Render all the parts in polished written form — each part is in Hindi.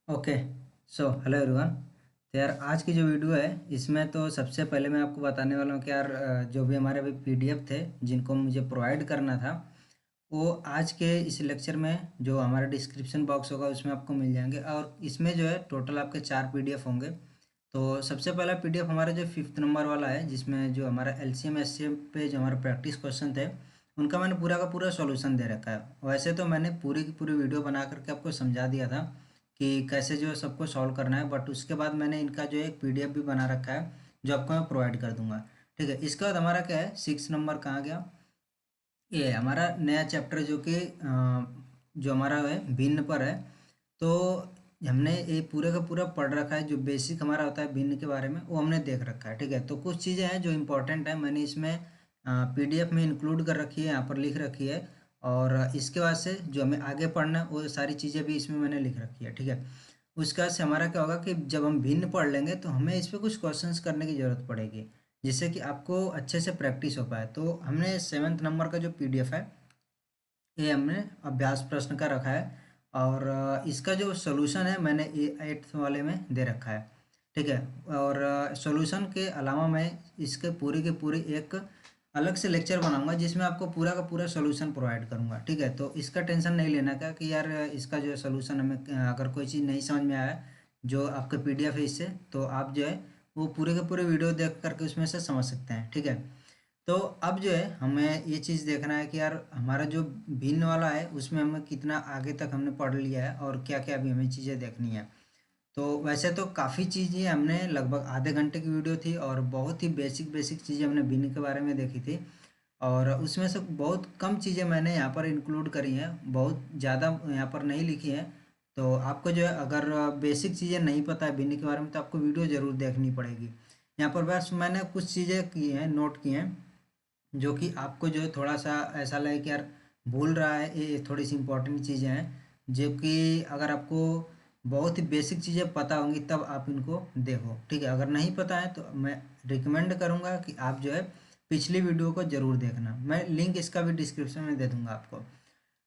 ओके। So hello everyone. तो यार आज की जो वीडियो है इसमें तो सबसे पहले मैं आपको बताने वाला हूँ कि यार जो भी हमारे अभी पीडीएफ थे जिनको मुझे प्रोवाइड करना था वो आज के इस लेक्चर में जो हमारा डिस्क्रिप्शन बॉक्स होगा उसमें आपको मिल जाएंगे। और इसमें जो है टोटल आपके 4 पीडीएफ होंगे। तो सबसे पहला पीडीएफ हमारा जो 5th नंबर वाला है जिसमें जो हमारा एलसीएम एससीएम पे जो हमारा प्रैक्टिस क्वेश्चन थे उनका मैंने पूरा का पूरा सॉल्यूशन दे रखा है। वैसे तो मैंने पूरी की पूरी वीडियो बना करके आपको समझा दिया था कि कैसे जो है सबको सॉल्व करना है, बट उसके बाद मैंने इनका जो है एक पीडीएफ भी बना रखा है जो आपको मैं प्रोवाइड कर दूंगा। ठीक है, इसके बाद हमारा क्या है 6 नंबर कहाँ गया, ये हमारा नया चैप्टर जो कि जो हमारा है भिन्न पर है। तो हमने ये पूरे का पूरा पढ़ रखा है, जो बेसिक हमारा होता है भिन्न के बारे में वो हमने देख रखा है। ठीक है, तो कुछ चीज़ें हैं जो इम्पोर्टेंट है मैंने इसमें पीडीएफ में इंक्लूड कर रखी है, यहाँ पर लिख रखी है। और इसके बाद से जो हमें आगे पढ़ना है वो सारी चीज़ें भी इसमें मैंने लिख रखी है। ठीक है, उसके बाद से हमारा क्या होगा कि जब हम भिन्न पढ़ लेंगे तो हमें इस पर कुछ क्वेश्चंस करने की ज़रूरत पड़ेगी जिससे कि आपको अच्छे से प्रैक्टिस हो पाए। तो हमने 7th नंबर का जो पीडीएफ है ये हमने अभ्यास प्रश्न का रखा है। और इसका जो सॉल्यूशन है मैंने 8th वाले में दे रखा है। ठीक है, और सॉल्यूशन के अलावा मैं इसके पूरी के पूरी एक अलग से लेक्चर बनाऊंगा जिसमें आपको पूरा का पूरा सॉल्यूशन प्रोवाइड करूंगा। ठीक है, तो इसका टेंशन नहीं लेना का कि यार इसका जो सॉल्यूशन हमें अगर कोई चीज़ नहीं समझ में आया जो आपका पीडीएफ है इससे, तो आप जो है वो पूरे के पूरे वीडियो देख करके उसमें से समझ सकते हैं। ठीक है, तो अब जो है हमें ये चीज़ देखना है कि यार हमारा जो भिन्न वाला है उसमें हमें कितना आगे तक हमने पढ़ लिया है और क्या क्या अभी हमें चीज़ें देखनी है। तो वैसे तो काफ़ी चीज़ें हमने लगभग आधे घंटे की वीडियो थी और बहुत ही बेसिक बेसिक चीज़ें हमने भिन्न के बारे में देखी थी। और उसमें से बहुत कम चीज़ें मैंने यहाँ पर इंक्लूड करी हैं, बहुत ज़्यादा यहाँ पर नहीं लिखी हैं। तो आपको जो है अगर बेसिक चीज़ें नहीं पता है भिन्न के बारे में तो आपको वीडियो ज़रूर देखनी पड़ेगी। यहाँ पर बस मैंने कुछ चीज़ें की हैं, नोट की हैं, जो कि आपको जो है थोड़ा सा ऐसा लगे कि यार भूल रहा है, ये थोड़ी सी इंपॉर्टेंट चीज़ें हैं जो कि अगर आपको बहुत ही बेसिक चीज़ें पता होंगी तब आप इनको देखो। ठीक है, अगर नहीं पता है तो मैं रिकमेंड करूँगा कि आप जो है पिछली वीडियो को ज़रूर देखना, मैं लिंक इसका भी डिस्क्रिप्शन में दे दूँगा आपको।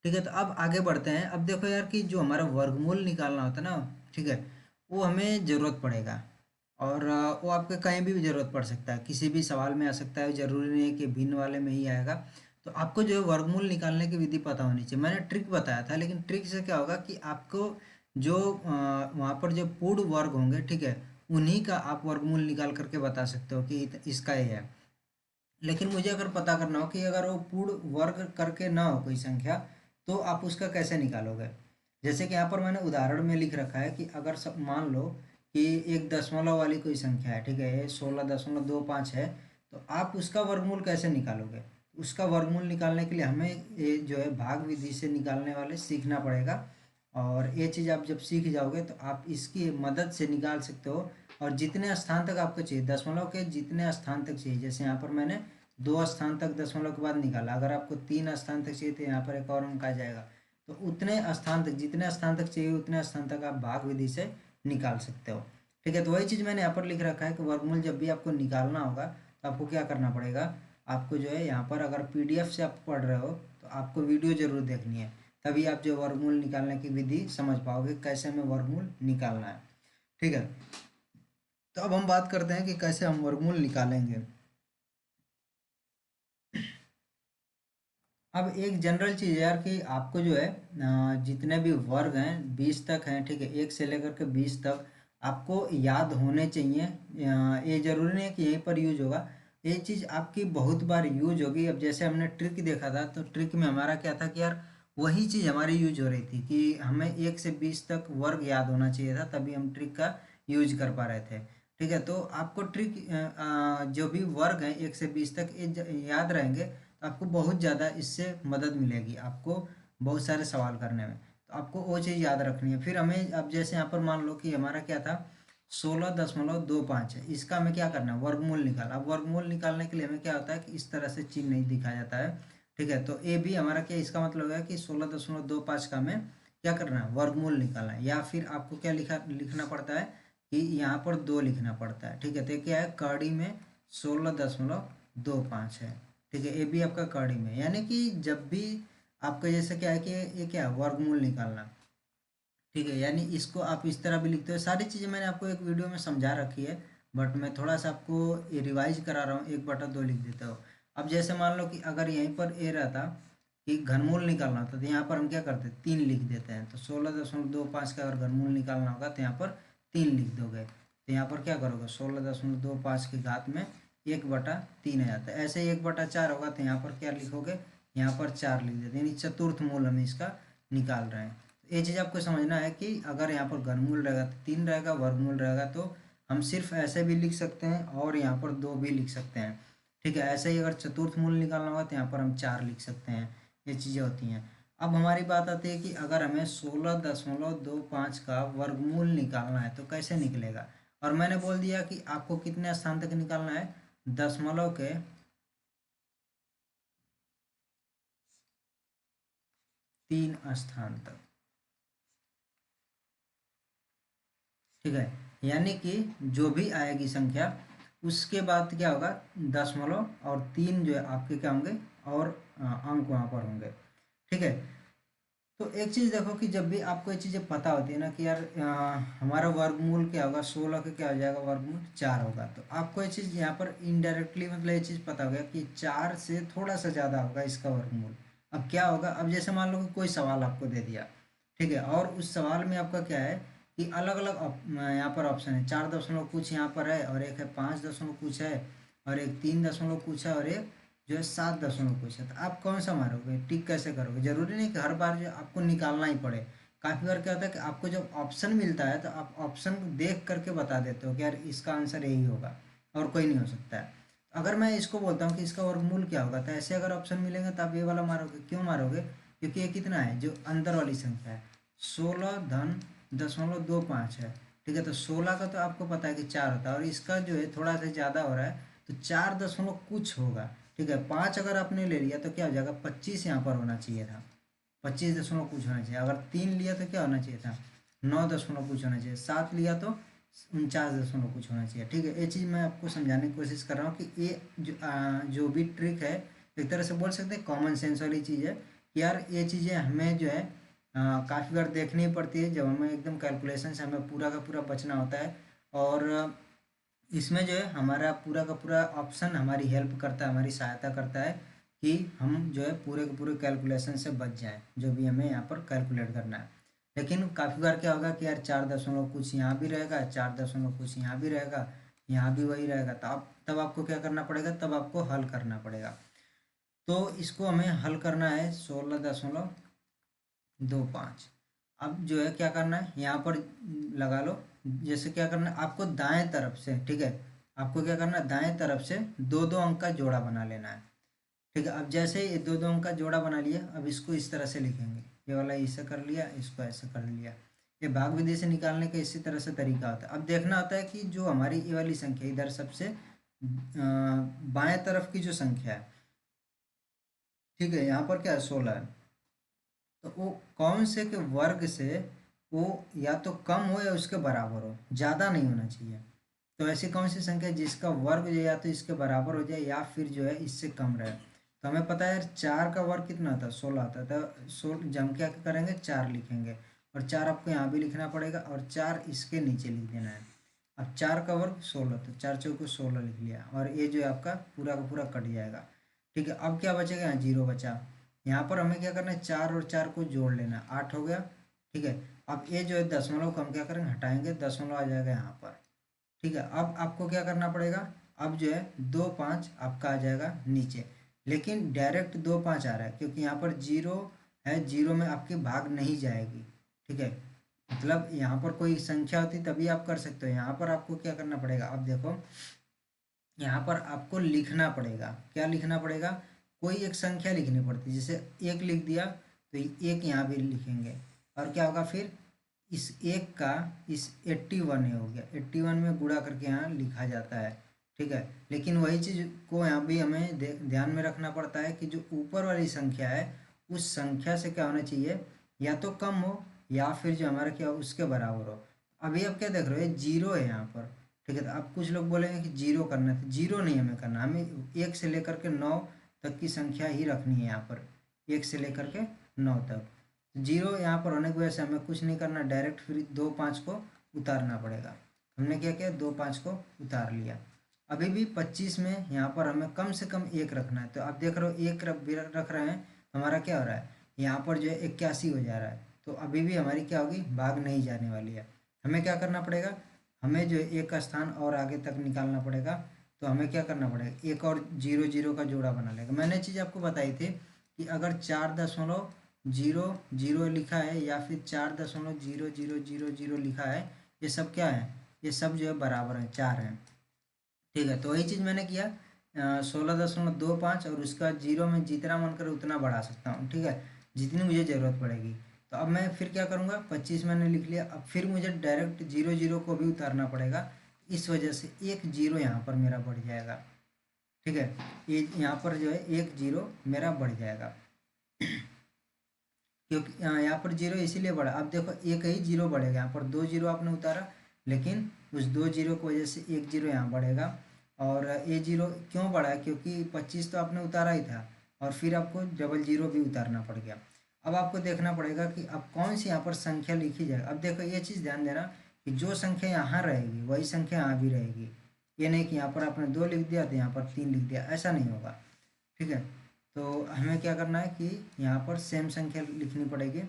ठीक है, तो अब आगे बढ़ते हैं। अब देखो यार कि जो हमारा वर्गमूल निकालना होता है ना, ठीक है, वो हमें ज़रूरत पड़ेगा। और वो आपके कहीं भी ज़रूरत पड़ सकता है, किसी भी सवाल में आ सकता है, ज़रूरी नहीं है कि भिन्न वाले में ही आएगा। तो आपको जो है वर्गमूल निकालने की विधि पता होनी चाहिए। मैंने ट्रिक बताया था, लेकिन ट्रिक से क्या होगा कि आपको जो वहाँ पर जो पूर्ण वर्ग होंगे, ठीक है, उन्हीं का आप वर्गमूल निकाल करके बता सकते हो कि इसका ये है। लेकिन मुझे अगर पता करना हो कि अगर वो पूर्ण वर्ग करके ना हो कोई संख्या तो आप उसका कैसे निकालोगे। जैसे कि यहाँ पर मैंने उदाहरण में लिख रखा है कि अगर सब मान लो कि एक दशमलव वाली कोई संख्या है, ठीक है, ये 16.25 है, तो आप उसका वर्गमूल कैसे निकालोगे। उसका वर्गमूल निकालने के लिए हमें ये जो है भाग विधि से निकालने वाले सीखना पड़ेगा। और ये चीज़ आप जब सीख जाओगे तो आप इसकी मदद से निकाल सकते हो। और जितने स्थान तक आपको चाहिए, दशमलव के जितने स्थान तक चाहिए, जैसे यहाँ पर मैंने 2 स्थान तक दशमलव के बाद निकाला, अगर आपको 3 स्थान तक चाहिए तो यहाँ पर एक और अंक आ जाएगा। तो उतने स्थान तक, जितने स्थान तक चाहिए उतने स्थान तक आप भाग विधि से निकाल सकते हो। ठीक है, तो वही चीज़ मैंने यहाँ पर लिख रखा है कि वर्गमूल जब भी आपको निकालना होगा तो आपको क्या करना पड़ेगा। आपको जो है यहाँ पर अगर पीडीएफ से आप पढ़ रहे हो तो आपको वीडियो जरूर देखनी है, तभी आप जो वर्गमूल निकालने की विधि समझ पाओगे कैसे हमें वर्गमूल निकालना है। ठीक है, तो अब हम बात करते हैं कि कैसे हम वर्गमूल निकालेंगे। अब एक जनरल चीज़ है यार कि आपको जो है जितने भी वर्ग हैं 20 तक हैं, ठीक है, 1 से लेकर के 20 तक आपको याद होने चाहिए। ये जरूरी नहीं है कि यहीं पर यूज होगा, ये चीज़ आपकी बहुत बार यूज होगी। अब जैसे हमने ट्रिक देखा था तो ट्रिक में हमारा क्या था कि यार वही चीज़ हमारी यूज हो रही थी कि हमें 1 से 20 तक वर्ग याद होना चाहिए था, तभी हम ट्रिक का यूज कर पा रहे थे। ठीक है, तो आपको ट्रिक जो भी वर्ग हैं 1 से 20 तक ये याद रहेंगे तो आपको बहुत ज़्यादा इससे मदद मिलेगी, आपको बहुत सारे सवाल करने में। तो आपको वो चीज़ याद रखनी है। फिर हमें अब जैसे यहाँ पर मान लो कि हमारा क्या था 16.25 है, इसका हमें क्या करना है वर्गमूल निकालना। अब वर्गमूल निकालने के लिए हमें क्या होता है कि इस तरह से चिन्ह नहीं दिखाया जाता है। ठीक है, तो ये भी हमारा क्या, इसका मतलब है कि 16.25 का हमें क्या करना है वर्गमूल निकालना है। या फिर आपको क्या लिखना पड़ता है कि यहाँ पर 2 लिखना पड़ता है। ठीक है, तो ये क्या है कड़ी में 16.25 है। ठीक है, ये भी आपका कड़ी में, यानी कि जब भी आपका जैसे क्या है कि ये क्या है वर्गमूल निकालना, ठीक है, यानी इसको आप इस तरह भी लिखते हो। सारी चीज़ें मैंने आपको एक वीडियो में समझा रखी है, बट मैं थोड़ा सा आपको रिवाइज करा रहा हूँ। 1/2 लिख देता हूँ। अब जैसे मान लो कि अगर यहीं पर ए रहता कि घनमूल निकालना होता तो यहाँ पर हम क्या करते, 3 लिख देते हैं। तो 16.25 का अगर घनमूल निकालना होगा तो यहाँ पर 3 लिख दोगे। तो यहाँ पर क्या करोगे, 16.25 की घात में 1/3 आ जाता है। ऐसे ही 1/4 होगा तो यहाँ पर क्या लिखोगे, यहाँ पर 4 लिख देते हैं, यानी चतुर्थ मूल हम इसका निकाल रहे हैं। ये चीज़ आपको समझना है कि अगर यहाँ पर घनमूल रहेगा तो 3 रहेगा, वर्गमूल रहेगा तो हम सिर्फ ऐसे भी लिख सकते हैं और यहाँ पर 2 भी लिख सकते हैं। ठीक है, ऐसे ही अगर चतुर्थ मूल निकालना होगा तो यहाँ पर हम 4 लिख सकते हैं। ये चीज़ें होती हैं। अब हमारी बात आती है कि अगर हमें 16.25 का वर्गमूल निकालना है तो कैसे निकलेगा। और मैंने बोल दिया कि आपको कितने स्थान तक निकालना है, दशमलव के 3 स्थान तक। ठीक है, यानी कि जो भी आएगी संख्या उसके बाद क्या होगा, दशमलव और 3 जो है आपके क्या होंगे, और अंक वहाँ पर होंगे। ठीक है, तो एक चीज़ देखो कि जब भी आपको ये चीज़ें पता होती है ना कि यार हमारा वर्गमूल क्या होगा, 16 का क्या हो जाएगा, वर्गमूल 4 होगा। तो आपको ये चीज़ यहाँ पर इनडायरेक्टली मतलब ये चीज़ पता हो गया कि 4 से थोड़ा सा ज़्यादा होगा इसका वर्गमूल। अब क्या होगा, अब जैसे मान लो कि कोई सवाल आपको दे दिया, ठीक है, और उस सवाल में आपका क्या है कि अलग अलग यहाँ पर ऑप्शन है, 4 दशमलव कुछ यहाँ पर है, और एक है 5 दशमलव कुछ है, और एक 3 दशमलव कुछ है, और एक जो है 7 दशमलव कुछ है। तो आप कौन सा मारोगे, टिक कैसे करोगे। जरूरी नहीं कि हर बार जो आपको निकालना ही पड़े। काफ़ी बार क्या होता है कि आपको जब ऑप्शन मिलता है तो आप ऑप्शन देख करके बता देते हो कि यार इसका आंसर यही होगा और कोई नहीं हो सकता है। अगर मैं इसको बोलता हूँ कि इसका वर्गमूल क्या होगा, तो ऐसे अगर ऑप्शन मिलेंगे तो आप ये वाला मारोगे। क्यों मारोगे, क्योंकि ये कितना है, जो अंदर वाली संख्या है 16.25 है। ठीक है, तो 16 का तो आपको पता है कि 4 होता है, और इसका जो है थोड़ा सा ज़्यादा हो रहा है तो 4 दशमलव कुछ होगा। ठीक है, 5 अगर आपने ले लिया तो क्या हो जाएगा, 25 यहाँ पर होना चाहिए था, 25 दशमलव कुछ होना चाहिए। अगर 3 लिया तो क्या होना चाहिए था, 9 दशमलव कुछ होना चाहिए। 7 लिया तो 49 दशमलव कुछ होना चाहिए। ठीक है, ये चीज़ मैं आपको समझाने की कोशिश कर रहा हूँ कि ये जो भी ट्रिक है, एक तरह से बोल सकते हैं कॉमन सेंस वाली चीज़ है कि यार ये चीज़ें हमें जो है काफ़ी बार देखनी पड़ती है, जब हमें एकदम कैलकुलेशन से हमें पूरा का पूरा बचना होता है। और इसमें जो है हमारा पूरा का पूरा ऑप्शन हमारी हेल्प करता है, हमारी सहायता करता है कि हम जो है पूरे के पूरे कैलकुलेशन से बच जाएं, जो भी हमें यहाँ पर कैलकुलेट करना है। लेकिन काफ़ी बार क्या होगा कि यार 4 दशमलव कुछ यहाँ भी रहेगा, 4 दशमलव कुछ यहाँ भी रहेगा, यहाँ भी वही रहेगा, तो आप तब आपको क्या करना पड़ेगा, तब आपको हल करना पड़ेगा। तो इसको हमें हल करना है 16.25। अब जो है क्या करना है, यहाँ पर लगा लो। जैसे क्या करना है आपको, दाएं तरफ से, ठीक है, आपको क्या करना है, दाएं तरफ से दो दो अंक का जोड़ा बना लेना है। ठीक है, अब जैसे ये दो दो अंक का जोड़ा बना लिया, अब इसको इस तरह से लिखेंगे। ये वाला ऐसे कर लिया, इसको ऐसे कर लिया। ये भाग विधि से निकालने का इसी तरह से तरीका होता है। अब देखना होता है कि जो हमारी ये वाली संख्या इधर सबसे बाएं तरफ की जो संख्या है, ठीक है, यहाँ पर क्या है, 16 है, तो वो कौन से के वर्ग से वो या तो कम हो या उसके बराबर हो, ज़्यादा नहीं होना चाहिए। तो ऐसी कौन सी संख्या है जिसका वर्ग जो है या तो इसके बराबर हो जाए या फिर जो है इससे कम रहे। तो हमें पता है यार 4 का वर्ग कितना था, 16 था। तो 16 जब हम क्या करेंगे, 4 लिखेंगे, और 4 आपको यहाँ भी लिखना पड़ेगा, और 4 इसके नीचे लिख देना है। अब 4 का वर्ग 16, तो 4 चौको 16 लिख लिया, और ये जो है आपका पूरा का पूरा कट जाएगा। ठीक है, अब क्या बचेगा, यहाँ 0 बचा। यहाँ पर हमें क्या करना है, 4 और 4 को जोड़ लेना है, 8 हो गया। ठीक है, अब ये जो है दशमलव को हम क्या करेंगे, हटाएंगे, दशमलव आ जाएगा यहाँ पर। ठीक है, अब आपको क्या करना पड़ेगा, अब जो है 2 5 आपका आ जाएगा नीचे। लेकिन डायरेक्ट 2 5 आ रहा है क्योंकि यहाँ पर 0 है, 0 में आपकी भाग नहीं जाएगी। ठीक है, मतलब यहाँ पर कोई संख्या होती तभी आप कर सकते हो। यहाँ पर आपको क्या करना पड़ेगा, अब देखो यहाँ पर आपको लिखना पड़ेगा। क्या लिखना पड़ेगा, कोई एक संख्या लिखनी पड़ती है। जैसे 1 लिख दिया तो 1 यहाँ भी लिखेंगे, और क्या होगा फिर, इस 1 का इस 81 हो गया, 81 में गुणा करके यहाँ लिखा जाता है। ठीक है, लेकिन वही चीज़ को यहाँ भी हमें ध्यान में रखना पड़ता है कि जो ऊपर वाली संख्या है उस संख्या से क्या होना चाहिए, या तो कम हो या फिर जो हमारा क्या हो, उसके बराबर हो। अभी आप क्या देख रहे हो, ये 0 है यहाँ पर। ठीक है, तो अब कुछ लोग बोलेंगे कि 0 करना है, तो 0 नहीं हमें करना, हमें 1 से लेकर के 9 तक की संख्या ही रखनी है यहाँ पर, 1 से लेकर के 9 तक। जीरो यहाँ पर होने की वजह से हमें कुछ नहीं करना, डायरेक्ट फिर 2 5 को उतारना पड़ेगा। हमने क्या किया, 2 5 को उतार लिया। अभी भी 25 में यहाँ पर हमें कम से कम 1 रखना है, तो आप देख रहे हो 1 रख रहे हैं तो हमारा क्या हो रहा है, यहाँ पर जो है 81 हो जा रहा है। तो अभी भी हमारी क्या होगी, भाग नहीं जाने वाली है। हमें क्या करना पड़ेगा, हमें जो है एक का स्थान और आगे तक निकालना पड़ेगा। तो हमें क्या करना पड़ेगा, एक और जीरो जीरो का जोड़ा बना लेगा। मैंने चीज़ आपको बताई थी कि अगर 4.00 लिखा है या फिर 4.0000 लिखा है, ये सब क्या है, ये सब जो है बराबर है, 4 हैं। ठीक है, तो वही चीज़ मैंने किया, 16.25 और उसका जीरो में जितना मन करे उतना बढ़ा सकता हूँ। ठीक है, जितनी मुझे ज़रूरत पड़ेगी। तो अब मैं फिर क्या करूँगा, 25 मैंने लिख लिया, अब फिर मुझे डायरेक्ट जीरो जीरो को भी उतारना पड़ेगा। इस वजह से एक जीरो यहाँ पर मेरा बढ़ जाएगा। ठीक है, ये यहाँ पर जो है एक जीरो मेरा बढ़ जाएगा, क्योंकि यहाँ पर जीरो इसीलिए बढ़ा। अब देखो एक ही जीरो बढ़ेगा, यहाँ पर 2 जीरो आपने उतारा, लेकिन उस 2 जीरो की वजह से एक जीरो यहाँ बढ़ेगा। और ये जीरो क्यों बढ़ा, क्योंकि 25 तो आपने उतारा ही था और फिर आपको डबल जीरो भी उतारना पड़ गया। अब आपको देखना पड़ेगा कि अब कौन सी यहाँ पर संख्या लिखी जाए। अब देखो ये चीज़ ध्यान देना कि जो संख्या यहाँ रहेगी वही संख्या यहाँ भी रहेगी। ये नहीं कि यहाँ पर आपने 2 लिख दिया तो यहाँ पर 3 लिख दिया, ऐसा नहीं होगा। ठीक है, तो हमें क्या करना है कि यहाँ पर सेम संख्या लिखनी पड़ेगी।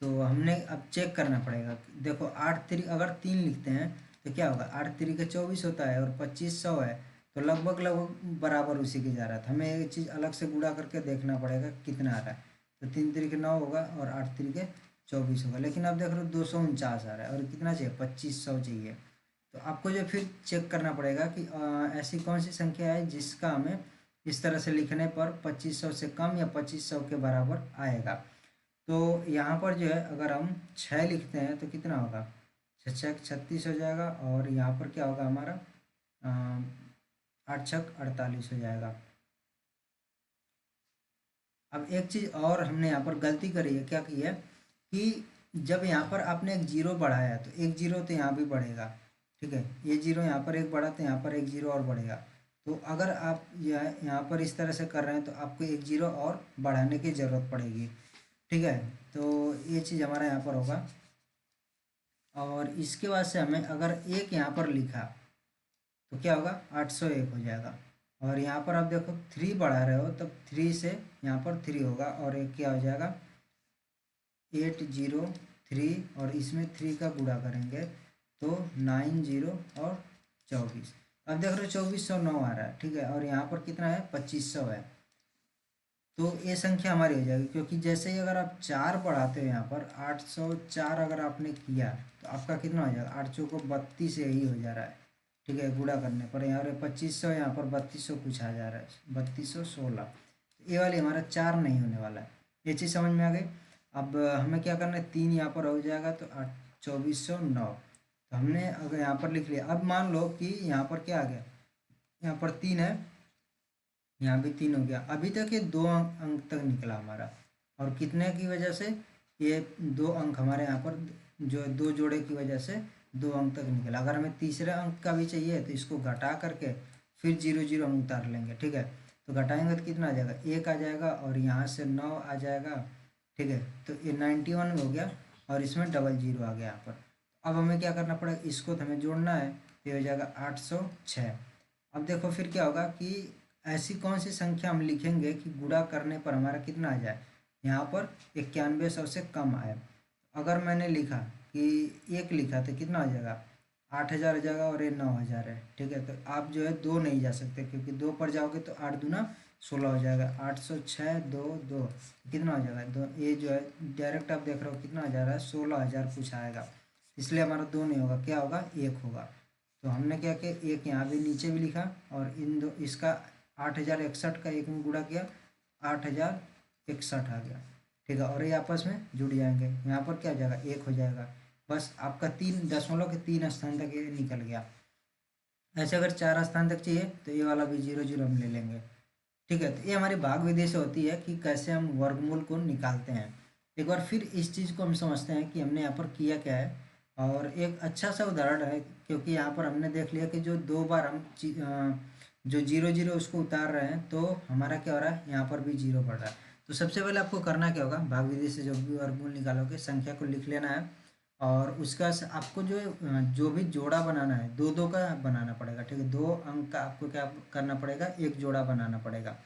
तो हमने अब चेक करना पड़ेगा, देखो 8 3 अगर 3 लिखते हैं तो क्या होगा, 8 3 24 होता है और 2500 है, तो लगभग लगभग बराबर उसी के जा रहा था। हमें ये चीज़ अलग से गुणा करके देखना पड़ेगा कितना आ रहा है। तो 3 3 9 होगा और 8 3 24 होगा, लेकिन अब देख रहे हो 249 आ रहा है और कितना चाहिए, 2500 चाहिए। तो आपको जो फिर चेक करना पड़ेगा कि ऐसी कौन सी संख्या है जिसका हमें इस तरह से लिखने पर 2500 से कम या 2500 के बराबर आएगा। तो यहाँ पर जो है अगर हम 6 लिखते हैं तो कितना होगा, 6 6 36 हो जाएगा और यहाँ पर क्या होगा हमारा, 8 6 48 हो जाएगा। अब एक चीज़ और हमने यहाँ पर गलती करी है, क्या की है कि जब यहाँ पर आपने एक जीरो बढ़ाया तो एक जीरो तो यहाँ भी बढ़ेगा। ठीक है, ये जीरो यहाँ पर एक बढ़ा तो यहाँ पर एक जीरो और बढ़ेगा। तो अगर आप यहाँ पर इस तरह से कर रहे हैं तो आपको एक जीरो और बढ़ाने की ज़रूरत पड़ेगी। ठीक है, तो ये चीज़ हमारा यहाँ पर होगा। और इसके बाद से हमें अगर एक यहाँ पर लिखा तो क्या होगा, 801 हो जाएगा। और यहाँ पर आप देखो 3 बढ़ा रहे हो तब 3 से यहाँ पर 3 होगा और एक क्या हो जाएगा, 803 और इसमें 3 का गुणा करेंगे तो 90 और 24। अब देख रहे हो 2409 आ रहा है। ठीक है, और यहाँ पर कितना है, 2500 है। तो ये संख्या हमारी हो जाएगी, क्योंकि जैसे ही अगर आप 4 बढ़ाते हो यहाँ पर 804 अगर आपने किया तो आपका कितना हो जाएगा, 8 को 32 यही हो जा रहा है। ठीक है, गुणा करने पर यहाँ पर 2500, यहाँ पर 3200 कुछ आ जा रहा है, 3216। ये वाली हमारा 4 नहीं होने वाला है। ये चीज़ समझ में आ गई। अब हमें क्या करना है, 3 यहाँ पर हो जाएगा तो 2409। तो हमने अगर यहाँ पर लिख लिया, अब मान लो कि यहाँ पर क्या आ गया, यहाँ पर 3 है, यहाँ भी 3 हो गया। अभी तक ये 2 अंक तक निकला हमारा, और कितने की वजह से, ये 2 अंक हमारे यहाँ पर जो 2 जोड़े की वजह से 2 अंक तक निकला। अगर हमें तीसरे अंक का भी चाहिए तो इसको घटा करके फिर 0 0 हम उतार लेंगे। ठीक है, तो घटाएंगे तो कितना आ जाएगा, 1 आ जाएगा और यहाँ से 9 आ जाएगा। ठीक है, तो ये 91 हो गया और इसमें डबल जीरो आ गया यहाँ पर। अब हमें क्या करना पड़ेगा, इसको तो हमें जोड़ना है, तो ये हो जाएगा 806। अब देखो फिर क्या होगा कि ऐसी कौन सी संख्या हम लिखेंगे कि गुणा करने पर हमारा कितना आ जाए, यहाँ पर 9100 से कम आए। अगर मैंने लिखा कि 1 लिखा तो कितना हो जाएगा, 8000 हो जाएगा और ये 9000 है। ठीक है, तो आप जो है 2 नहीं जा सकते, क्योंकि 2 पर जाओगे तो 8 दूना 16 हो जाएगा, 806 2 2 कितना हो जाएगा, 2। ये जो है डायरेक्ट आप देख रहे हो कितना आ जा रहा है, 16000 कुछ आएगा। इसलिए हमारा 2 नहीं होगा, क्या होगा, 1 होगा। तो हमने क्या किया, एक यहाँ भी नीचे भी लिखा और इन दो इसका 8061 का एक में गुणा किया, 8061 आ गया। ठीक है, और ये आपस में जुड़ जाएंगे, यहाँ पर क्या हो जाएगा, 1 हो जाएगा। बस आपका 3 स्थान तक ये निकल गया। ऐसे अगर 4 स्थान तक चाहिए तो ये वाला भी 0 0 हम ले लेंगे। ठीक है, तो ये हमारी भाग विधि से होती है कि कैसे हम वर्गमूल को निकालते हैं। एक बार फिर इस चीज़ को हम समझते हैं कि हमने यहाँ पर किया क्या है। और एक अच्छा सा उदाहरण है, क्योंकि यहाँ पर हमने देख लिया कि जो 2 बार हम जो 0 0 उसको उतार रहे हैं तो हमारा क्या हो रहा है, यहाँ पर भी 0 बढ़ रहा है। तो सबसे पहले आपको करना क्या होगा, भाग विधि से जो भी वर्गमूल निकालोगे संख्या को लिख लेना है, और उसका आपको जो भी जोड़ा बनाना है दो दो का बनाना पड़ेगा, ठीक है। 2 अंक का आपको क्या करना पड़ेगा, एक जोड़ा बनाना पड़ेगा,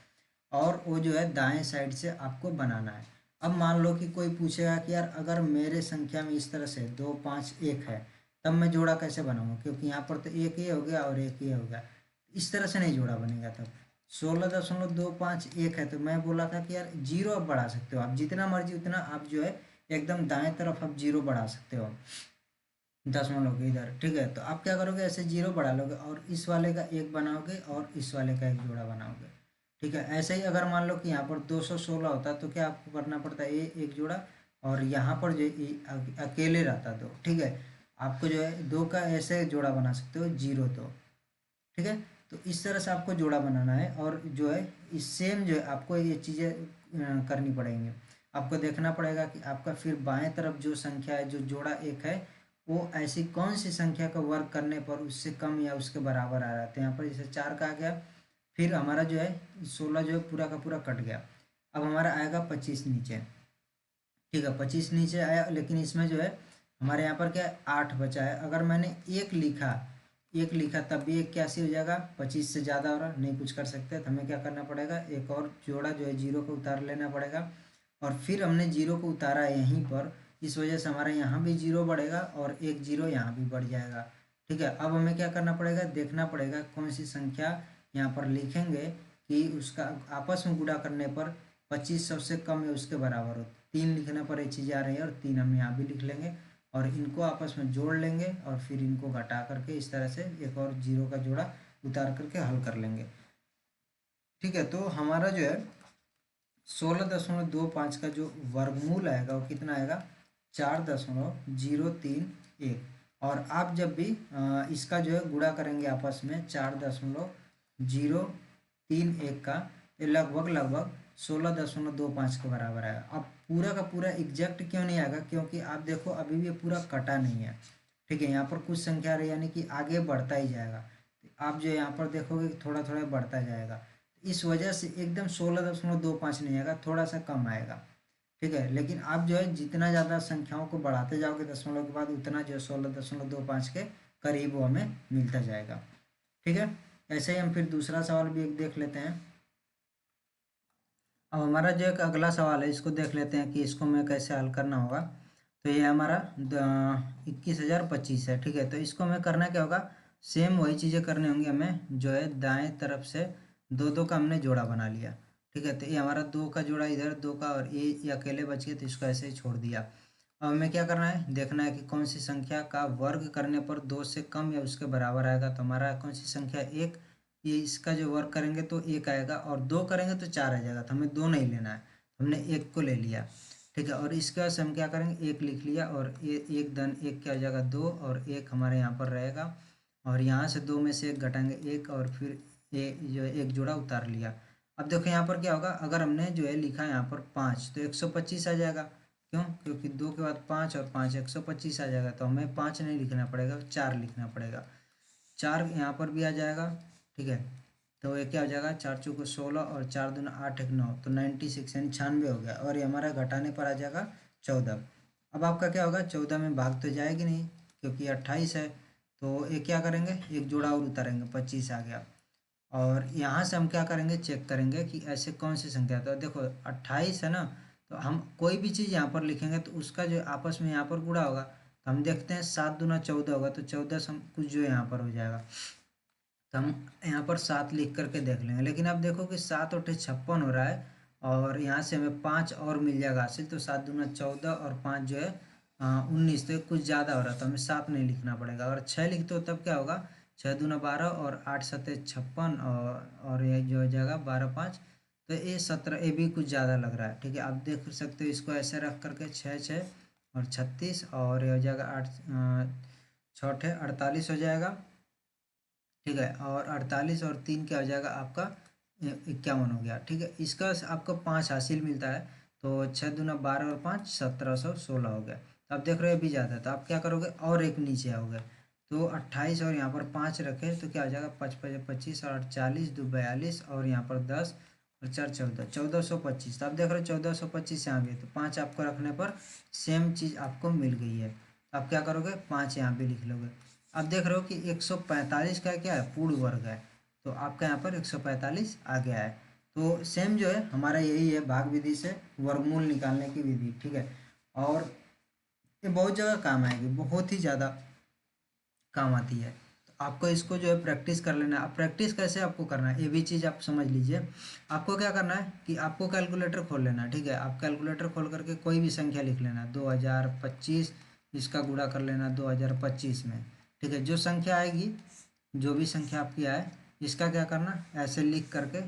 और वो जो है दाएं साइड से आपको बनाना है। अब मान लो कि कोई पूछेगा कि यार अगर मेरे संख्या में इस तरह से 2 5 1 है, तब मैं जोड़ा कैसे बनाऊंगा, क्योंकि यहाँ पर तो एक ये हो गया और एक ये हो गया, इस तरह से नहीं जोड़ा बनेगा। तब 16.251 है, तो मैं बोला था कि यार जीरो आप बढ़ा सकते हो, आप जितना मर्जी उतना आप जो है एकदम दाएं तरफ आप जीरो बढ़ा सकते हो, दशमलव के इधर, ठीक है। तो आप क्या करोगे, ऐसे जीरो बढ़ा लोगे और इस वाले का एक बनाओगे और इस वाले का एक जोड़ा बनाओगे, ठीक है। ऐसे ही अगर मान लो कि यहाँ पर 216 होता तो क्या आपको करना पड़ता है, ये एक जोड़ा, और यहाँ पर जो अकेले रहता दो, ठीक है। आपको जो है दो का ऐसे जोड़ा बना सकते हो, जीरो दो, ठीक है। तो इस तरह से आपको जोड़ा बनाना है, और जो है इस सेम जो है आपको ये चीज़ें करनी पड़ेंगी। आपको देखना पड़ेगा कि आपका फिर बाएं तरफ जो संख्या है, जो जोड़ा एक है, वो ऐसी कौन सी संख्या का वर्ग करने पर उससे कम या उसके बराबर आ रहा है। तो यहाँ पर जैसे 4 का आ गया, फिर हमारा जो है 16 जो है पूरा का पूरा कट गया, अब हमारा आएगा 25 नीचे, ठीक है। 25 नीचे आया, लेकिन इसमें जो है हमारे यहाँ पर क्या है, 8 बचा है। अगर मैंने एक लिखा तब भी एक कैसे हो जाएगा, 25 से ज़्यादा हो रहा, नहीं कुछ कर सकते, तो हमें क्या करना पड़ेगा, एक और जोड़ा जो है जीरो को उतार लेना पड़ेगा, और फिर हमने जीरो को उतारा है यहीं पर, इस वजह से हमारा यहाँ भी जीरो बढ़ेगा और एक जीरो यहाँ भी बढ़ जाएगा, ठीक है। अब हमें क्या करना पड़ेगा, देखना पड़ेगा कौन सी संख्या यहाँ पर लिखेंगे कि उसका आपस में गुणा करने पर 25 सबसे कम है उसके बराबर हो। 3 लिखने पर ये चीज़ आ रही है, और 3 हम यहाँ भी लिख लेंगे, और इनको आपस में जोड़ लेंगे, और फिर इनको घटा करके इस तरह से एक और जीरो का जोड़ा उतार करके हल कर लेंगे, ठीक है। तो हमारा जो है 16.25 का जो वर्गमूल आएगा वो कितना आएगा, 4.031। और आप जब भी इसका जो है गुणा करेंगे आपस में 4.031 का, ये लगभग लगभग 16.25 के बराबर आएगा। अब पूरा का पूरा एग्जैक्ट क्यों नहीं आएगा, क्योंकि आप देखो अभी भी ये पूरा कटा नहीं है, ठीक है। यहाँ पर कुछ संख्या रही, यानी कि आगे बढ़ता ही जाएगा, आप जो यहाँ पर देखोगे थोड़ा थोड़ा बढ़ता जाएगा, इस वजह से एकदम 16.25 नहीं आएगा, थोड़ा सा कम आएगा, ठीक है। लेकिन आप जो है जितना ज़्यादा संख्याओं को बढ़ाते जाओगे दशमलव के बाद, उतना जो है 16.25 के करीब वो हमें मिलता जाएगा, ठीक है। ऐसे ही हम फिर दूसरा सवाल भी एक देख लेते हैं। अब हमारा जो एक अगला सवाल है, इसको देख लेते हैं कि इसको मैं कैसे हल करना होगा। तो ये हमारा 21,025 है, ठीक है। तो इसको हमें करना क्या होगा, सेम वही चीज़ें करनी होंगी हमें, जो है दाएं तरफ से दो दो का हमने जोड़ा बना लिया, ठीक है। तो ये हमारा दो का जोड़ा इधर, दो का, और ये अकेले बच गए तो इसको ऐसे ही छोड़ दिया। अब हमें क्या करना है, देखना है कि कौन सी संख्या का वर्ग करने पर 2 से कम या उसके बराबर आएगा। तो हमारा कौन सी संख्या, एक, ये इसका जो वर्क करेंगे तो एक आएगा, और दो करेंगे तो चार आ जाएगा, तो हमें दो नहीं लेना है, हमने एक को ले लिया, ठीक है। और इसके बाद से हम क्या करेंगे, एक लिख लिया, और ये एक धन एक क्या हो जाएगा, दो, और एक हमारे यहाँ पर रहेगा, और यहाँ से दो में से एक घटाएंगे एक, और फिर ये जो है एक जोड़ा उतार लिया। अब देखो यहाँ पर क्या होगा, अगर हमने जो है लिखा यहाँ पर 5 तो 125 आ जाएगा, क्यों, क्योंकि दो के बाद 5 और 5 125 आ जाएगा, तो हमें 5 नहीं लिखना पड़ेगा, 4 लिखना पड़ेगा, 4 यहाँ पर भी आ जाएगा, ठीक है। तो ये क्या हो जाएगा, 4 चौको 16 और 4 दूना 8 एक 9, तो 96 यानी 96 हो गया, और ये हमारा घटाने पर आ जाएगा 14। अब आपका क्या होगा, 14 में भाग तो जाएगी नहीं, क्योंकि 28 है, तो ये क्या करेंगे, एक जोड़ा और उतारेंगे, 25 आ गया। और यहाँ से हम क्या करेंगे, चेक करेंगे कि ऐसे कौन सी संख्या, तो देखो 28 है ना, तो हम कोई भी चीज़ यहाँ पर लिखेंगे तो उसका जो आपस में यहाँ पर गुणा होगा, तो हम देखते हैं 7 दूना 14 होगा, तो 14 से हम कुछ जो यहाँ पर हो जाएगा, तो हम यहाँ पर 7 लिख करके देख लेंगे। लेकिन अब देखो कि 7 और 56 हो रहा है, और यहाँ से हमें 5 और मिल जाएगा हासिल, तो 7 दूना 14 और 5 जो है 19, तो ये कुछ ज़्यादा हो रहा है, तो हमें 7 नहीं लिखना पड़ेगा। अगर 6 लिखते हो तब क्या होगा, 6 दूना 12 और 8 सत्ते 56, और ये जो हो जाएगा 12 5, तो ये 17, ये भी कुछ ज़्यादा लग रहा है, ठीक है। आप देख सकते हो इसको ऐसे रख करके 6 6 और 36, और ये हो जाएगा 8 6 48 हो जाएगा, ठीक है। और 48 और 3 क्या हो जाएगा आपका, 51 हो गया, ठीक है। इसका आपको 5 हासिल मिलता है, तो 6 दूना 12 और 5 1716 हो गया। तो आप देख रहे हो अभी ज़्यादा, तो आप क्या करोगे, और एक नीचे आओगे, तो 28 और यहाँ पर 5 रखे तो क्या हो जाएगा, 5 5 25 और 40 2 42, और यहाँ पर 10 और 4 14 1425। तो आप देख रहे हो 1425 यहाँ भी है, तो 5 आपको रखने पर सेम चीज़ आपको मिल गई है। तो आप क्या करोगे, 5 यहाँ पे लिख लोगे। आप देख रहे हो कि 145 का क्या है, पूर्ण वर्ग है, तो आपका यहाँ पर 145 आ गया है। तो सेम जो है हमारा यही है भाग विधि से वर्गमूल निकालने की विधि, ठीक है। और ये बहुत जगह काम आएगी, बहुत ही ज़्यादा काम आती है। तो आपको इसको जो है प्रैक्टिस कर लेना है। अब प्रैक्टिस कैसे आपको करना है, ये भी चीज़ आप समझ लीजिए। आपको क्या करना है कि आपको कैलकुलेटर खोल लेना है, ठीक है। आप कैलकुलेटर खोल करके कोई भी संख्या लिख लेना, 2025, इसका गुणा कर लेना 2025 में, ठीक है। जो संख्या आएगी, जो भी संख्या आपकी आए, इसका क्या करना, ऐसे लिख करके,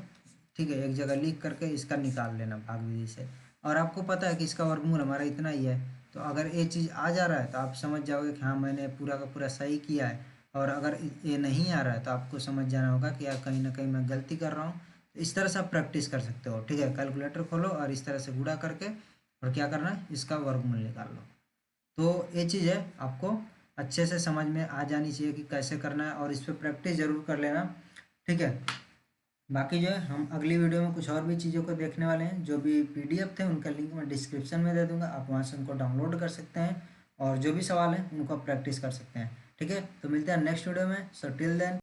ठीक है, एक जगह लिख करके इसका निकाल लेना भाग विधि से। और आपको पता है कि इसका वर्गमूल हमारा इतना ही है, तो अगर ये चीज़ आ जा रहा है तो आप समझ जाओगे कि हाँ मैंने पूरा का पूरा सही किया है। और अगर ये नहीं आ रहा है तो आपको समझ जाना होगा कि यार कहीं ना कहीं मैं गलती कर रहा हूँ। तो इस तरह से आप प्रैक्टिस कर सकते हो, ठीक है। कैलकुलेटर खोलो और इस तरह से गुणा करके और क्या करना है, इसका वर्गमूल निकाल लो। तो ये चीज़ है, आपको अच्छे से समझ में आ जानी चाहिए कि कैसे करना है, और इस पर प्रैक्टिस ज़रूर कर लेना, ठीक है। बाकी जो है हम अगली वीडियो में कुछ और भी चीज़ों को देखने वाले हैं। जो भी पीडीएफ थे उनका लिंक मैं डिस्क्रिप्शन में दे दूंगा, आप वहाँ से उनको डाउनलोड कर सकते हैं, और जो भी सवाल हैं उनको आप प्रैक्टिस कर सकते हैं, ठीक है। तो मिलते हैं नेक्स्ट वीडियो में। So till then.